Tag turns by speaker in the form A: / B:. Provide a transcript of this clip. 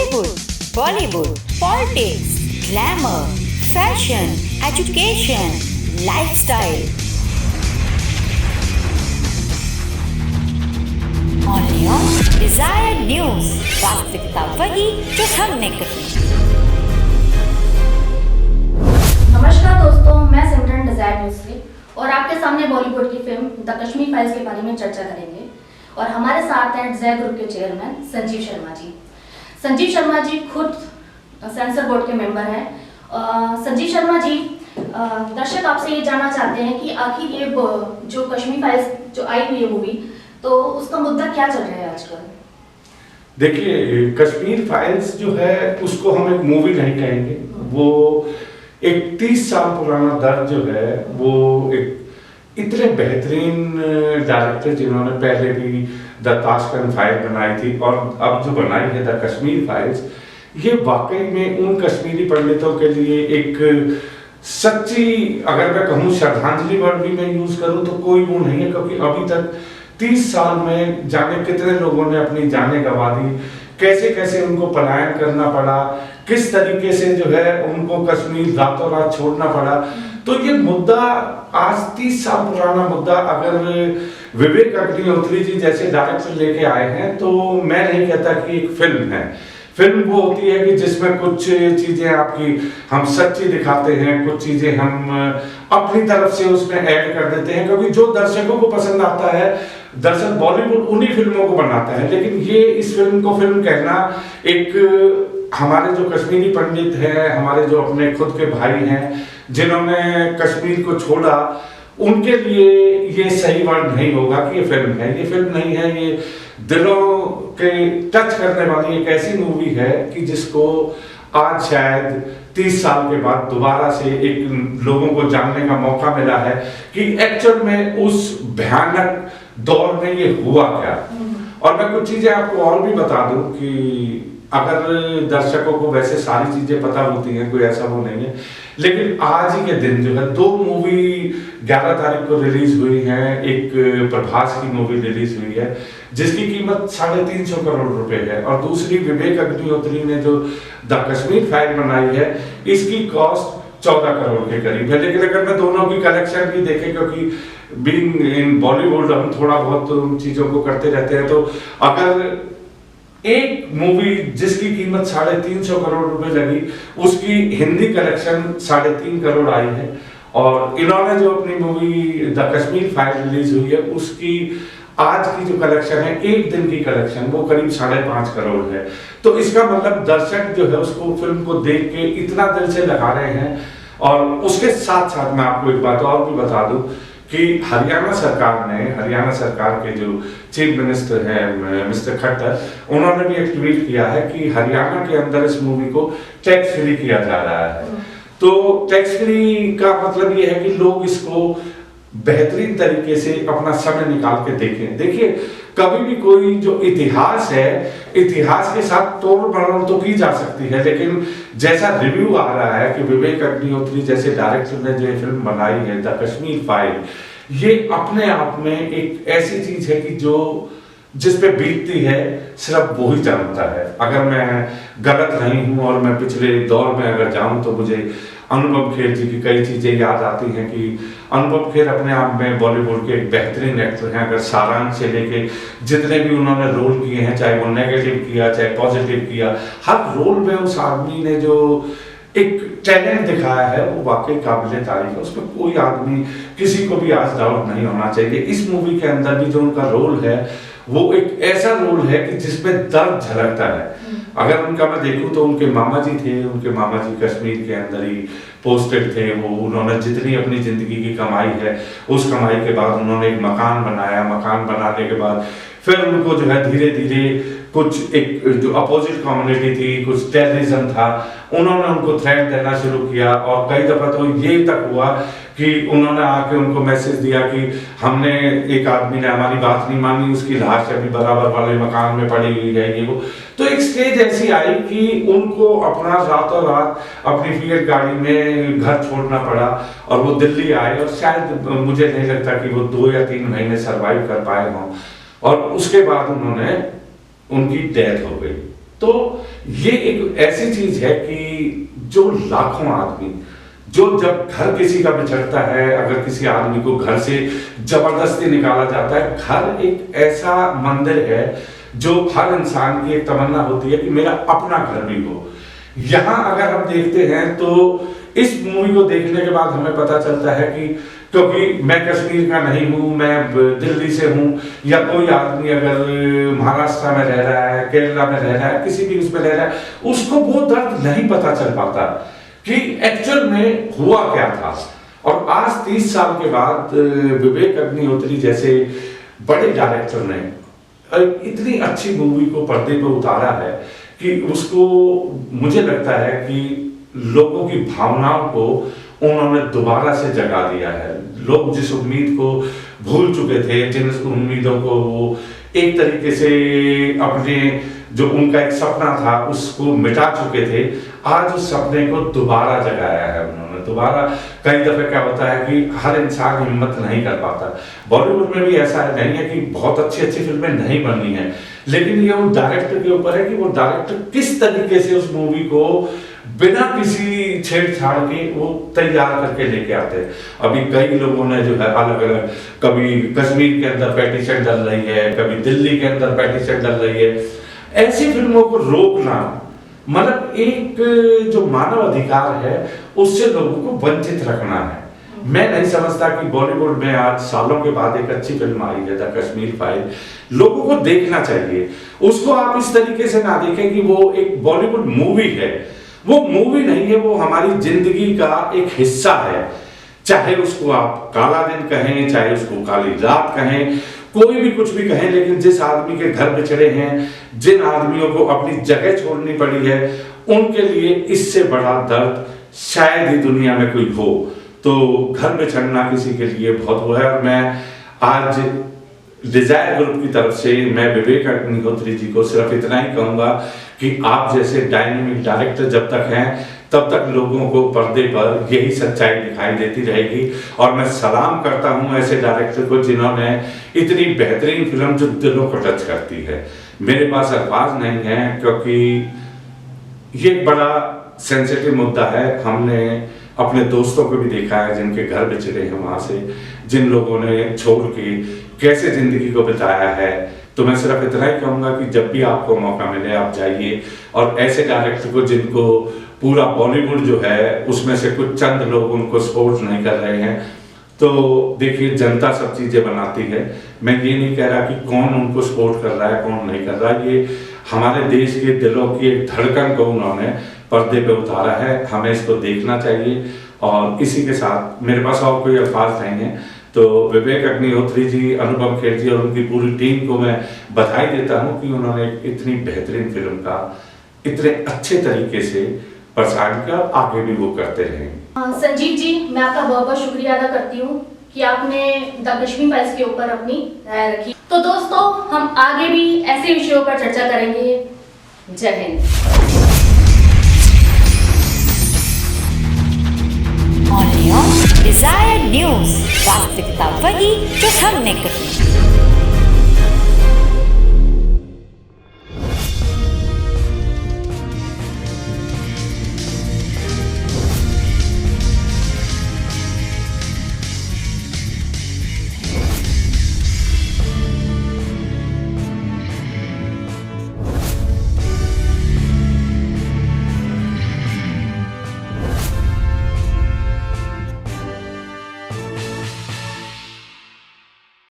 A: Hollywood, Bollywood, politics, glamour, fashion, education, lifestyle. Only on Desire News. वास्तविकता वही जो हमने कही।
B: नमस्कार दोस्तों, मैं सिमरन डिजायर न्यूज से और आपके सामने बॉलीवुड की फिल्म द कश्मीर फाइल्स के बारे में चर्चा करेंगे। और हमारे साथ हैं डिजायर ग्रुप के चेयरमैन संजीव शर्मा जी। संजीव शर्मा जी खुद सेंसर बोर्ड के मेंबर हैं। संजीव शर्मा जी, दर्शक आपसे ये जानना चाहते हैं कि आखिर ये जो कश्मीर फाइल्स जो आई हुई है मूवी, तो उसका मुद्दा क्या चल रहा है आजकल?
C: देखिए, कश्मीर फाइल्स जो है उसको हम एक मूवी नहीं कहेंगे। वो एक 30 साल पुराना दर्द जो है, वो एक इतने बेहतरीन डायरेक्टर जिन्होंने पहले भी द ताशकंद फाइल बनाई थी और अब जो बनाई है द कश्मीर फाइल्स, ये वाकई में उन कश्मीरी पंडितों के लिए एक सच्ची, अगर मैं कहूँ श्रद्धांजलि वर्ड भी मैं यूज करूँ तो कोई वो नहीं है, क्योंकि अभी तक 30 साल में जाने कितने लोगों ने अपनी जानें गंवा दी, कैसे कैसे उनको पलायन करना पड़ा, किस तरीके से जो है उनको कश्मीर रातों रात छोड़ना पड़ा। तो ये मुद्दा आज 30 साल पुराना मुद्दा अगर विवेक अग्निहोत्री जी जैसे डायरेक्टर लेके आए हैं, तो मैं नहीं कहता कि एक फिल्म है। फिल्म वो होती है कि जिसमें कुछ चीजें आपकी हम सच्ची दिखाते हैं, कुछ चीजें हम अपनी तरफ से उसमें ऐड कर देते हैं, क्योंकि जो दर्शकों को पसंद आता है, दर्शक बॉलीवुड उन्हीं फिल्मों को बनाता है। लेकिन ये इस फिल्म को फिल्म कहना, एक हमारे जो कश्मीरी पंडित हैं, हमारे जो अपने खुद के भाई हैं जिन्होंने कश्मीर को छोड़ा, उनके लिए ये सही वर्ड नहीं होगा कि ये फिल्म है। ये फिल्म नहीं है, ये दिलों के टच करने वाली एक ऐसी मूवी है कि जिसको आज शायद 30 साल के बाद दोबारा से एक लोगों को जानने का मौका मिला है कि एक्चुअल में उस भयानक दौर में ये हुआ क्या। और मैं कुछ चीजें आपको और भी बता दूं कि अगर दर्शकों को वैसे सारी चीजें पता होती हैं, कोई ऐसा वो नहीं है, लेकिन आज ही के दिन जो है 2 मूवी 11 तारीख को रिलीज हुई है। एक प्रभास की मूवी रिलीज हुई है जिसकी कीमत 350 करोड़ रुपए है, और दूसरी विवेक अग्निहोत्री ने जो द कश्मीर फाइल बनाई है, इसकी कॉस्ट 14 करोड़ के करीब है। लेकिन अगर मैं दोनों की कलेक्शन भी देखें, क्योंकि बीइंग इन बॉलीवुड हम थोड़ा बहुत उन चीजों को करते रहते हैं, तो अगर एक मूवी जिसकी कीमत 350 करोड़ रुपए लगी, उसकी हिंदी कलेक्शन 3.5 करोड़ आई है, और इन्होंने जो अपनी movie the Kashmir file release हुई है, उसकी आज की जो कलेक्शन है, एक दिन की कलेक्शन, वो करीब 5.5 करोड़ है। तो इसका मतलब दर्शक जो है उसको फिल्म को देख के इतना दिल से लगा रहे हैं। और उसके साथ साथ मैं आपको एक बात और भी बता दूं कि हरियाणा सरकार के जो चीफ मिनिस्टर हैं मिस्टर खट्टर, उन्होंने भी एक ट्वीट किया है कि हरियाणा के अंदर इस मूवी को टैक्स फ्री किया जा रहा है। तो टैक्स फ्री का मतलब ये है कि लोग इसको बेहतरीन तरीके से अपना समय निकाल के देखें। देखिए, कभी भी कोई जो इतिहास है, इतिहास के साथ तोड़ मरोड़ तो की जा सकती है, लेकिन जैसा रिव्यू आ रहा है कि विवेक अग्निहोत्री जैसे डायरेक्टर ने जो फिल्म बनाई है द कश्मीर फाइल, ये अपने आप में एक ऐसी चीज है कि जो जिस पे बीतती है सिर्फ वो ही जानता है। अगर मैं गलत नहीं हूं और मैं पिछले दौर में अगर जाऊं, तो मुझे अनुपम खेर जी की कई चीजें याद आती हैं कि अनुपम खेर अपने आप में बॉलीवुड के एक बेहतरीन एक्टर हैं। अगर सारांश से लेके जितने भी उन्होंने रोल किए हैं, चाहे वो नेगेटिव किया चाहे पॉजिटिव किया, हर रोल में उस आदमी ने जो एक टैलेंट दिखाया है, वो वाकई काबिल तारीफ है। उसमें कोई आदमी, किसी को भी आज डाउट नहीं होना चाहिए। इस मूवी के अंदर भी जो उनका रोल है, वो एक ऐसा रोल है कि जिसमें दर्द झलकता है। अगर उनका मैं देखूं तो उनके मामा जी थे, उनके मामा जी कश्मीर के अंदर ही पोस्टेड थे। वो उन्होंने जितनी अपनी जिंदगी की कमाई है, उस कमाई के बाद उन्होंने एक मकान बनाया। मकान बनाने के बाद फिर उनको जो है धीरे धीरे कुछ एक जो अपोजिट कम्युनिटी थी, कुछ टेररिज्म था, उन्होंने उनको थ्रेट देना शुरू किया। और कई दफा तो ये तक हुआ कि उन्होंने आके उनको मैसेज दिया कि हमने, एक आदमी ने हमारी बात नहीं मानी, उसकी लाश अभी बराबर वाले मकान में पड़ी हुई है, ये वो। तो एक स्टेज ऐसी आई कि उनको अपना रातों रात अपनी फिएट गाड़ी में घर छोड़ना पड़ा और वो दिल्ली आए, और शायद मुझे नहीं लगता कि वो 2 या 3 महीने सर्वाइव कर पाए हों, और उसके बाद उनकी डेथ हो गई। तो ये एक ऐसी चीज है कि जो लाखों आदमी, जो जब घर किसी का बिछड़ता है, अगर किसी आदमी को घर से जबरदस्ती निकाला जाता है, घर एक ऐसा मंदिर है जो हर इंसान की एक तमन्ना होती है कि मेरा अपना घर भी हो। यहाँ अगर हम देखते हैं तो इस मूवी को देखने के बाद हमें पता चलता है कि क्योंकि मैं कश्मीर का नहीं हूँ, मैं दिल्ली से हूँ, या कोई आदमी अगर महाराष्ट्र में रह रहा है, केरला में रह रहा है, किसी भी उसमें रह रहा है, उसको वो दर्द नहीं पता चल पाता कि एक्चुअल में हुआ क्या था। और आज 30 साल के बाद विवेक अग्निहोत्री जैसे बड़े डायरेक्टर ने इतनी अच्छी मूवी को पर्दे पे उतारा है कि उसको, मुझे लगता है कि लोगों की भावनाओं को उन्होंने दोबारा से जगा दिया है। लोग जिस उम्मीद को भूल चुके थे, जिन उम्मीदों को वो एक तरीके से अपने जो उनका एक सपना था उसको मिटा चुके थे, आज उस सपने को दोबारा जगाया है उन्होंने। दोबारा कई दफे क्या होता है कि हर इंसान हिम्मत नहीं कर पाता। बॉलीवुड में भी ऐसा नहीं है कि बहुत अच्छी अच्छी फिल्में नहीं बननी है, लेकिन ये उन डायरेक्टर के ऊपर है कि वो डायरेक्टर किस तरीके से उस मूवी को बिना किसी छेड़छाड़ के वो तैयार करके लेके आते हैं। अभी कई लोगों ने जो है अलग अलग, कभी कश्मीर के अंदर पेटिशन डल रही है, कभी दिल्ली के अंदर पेटिशन डल रही है। ऐसी फिल्मों को रोकना मतलब एक जो मानव अधिकार है उससे लोगों को वंचित रखना है। मैं नहीं समझता कि बॉलीवुड में आज सालों के बाद एक अच्छी फिल्म आई है द कश्मीर फाइल, लोगों को देखना चाहिए। उसको आप इस तरीके से ना देखें कि वो एक बॉलीवुड मूवी है, वो मूवी नहीं है, वो हमारी जिंदगी का एक हिस्सा है। चाहे उसको आप काला दिन कहें, चाहे उसको काली रात कहें, कोई भी कुछ भी कहें, लेकिन जिस आदमी के घर बिछड़े हैं, जिन आदमियों को अपनी जगह छोड़नी पड़ी है, उनके लिए इससे बड़ा दर्द शायद ही दुनिया में कोई हो। तो घर बिछड़ना किसी के लिए बहुत वो है। और मैं आज डिजायर ग्रुप की तरफ से मैं विवेक अग्निहोत्री जी को सिर्फ इतना ही कहूंगा कि आप जैसे डायनेमिक डायरेक्टर जब तक हैं तब तक लोगों को पर्दे पर यही सच्चाई दिखाई देती रहेगी। और मैं सलाम करता हूं ऐसे डायरेक्टर को जिन्होंने इतनी बेहतरीन फिल्म जो दिलों को टच करती है। मेरे पास अल्फाज नहीं है क्योंकि ये एक बड़ा सेंसिटिव मुद्दा है। हमने अपने दोस्तों को भी देखा है जिनके घर बिछड़े हैं, वहां से जिन लोगों ने छोड़ के कैसे जिंदगी को बिताया है। तो मैं सिर्फ इतना ही कहूंगा कि जब भी आपको मौका मिले आप जाइए और ऐसे डायरेक्टर को जिनको पूरा बॉलीवुड जो है उसमें से कुछ चंद लोग उनको सपोर्ट नहीं कर रहे हैं, तो देखिए जनता सब चीजें बनाती है। मैं ये नहीं कह रहा कि कौन उनको सपोर्ट कर रहा है कौन नहीं कर रहा, ये हमारे देश के दिलों की एक धड़कन को उन्होंने पर्दे पे उतारा है, हमें इसको देखना चाहिए। और इसी के साथ मेरे पास और कोई अल्फाज नहीं है, तो विवेक अग्निहोत्री जी, अनुपम खेर जी और उनकी पूरी टीम को मैं बधाई देता हूं कि उन्होंने इतनी बेहतरीन फिल्म का इतने अच्छे तरीके से प्रसारण किया, आगे भी वो करते रहेंगे।
B: संजीव जी, मैं आपका बहुत बहुत शुक्रिया अदा करती हूँ कि आपने द कश्मीर फाइल्स के ऊपर अपनी राय रखी। तो दोस्तों, हम आगे भी ऐसे विषयों पर चर्चा करेंगे। जय Hind.
A: Only on Desired News, वास्तविकता वही जो हमने कही।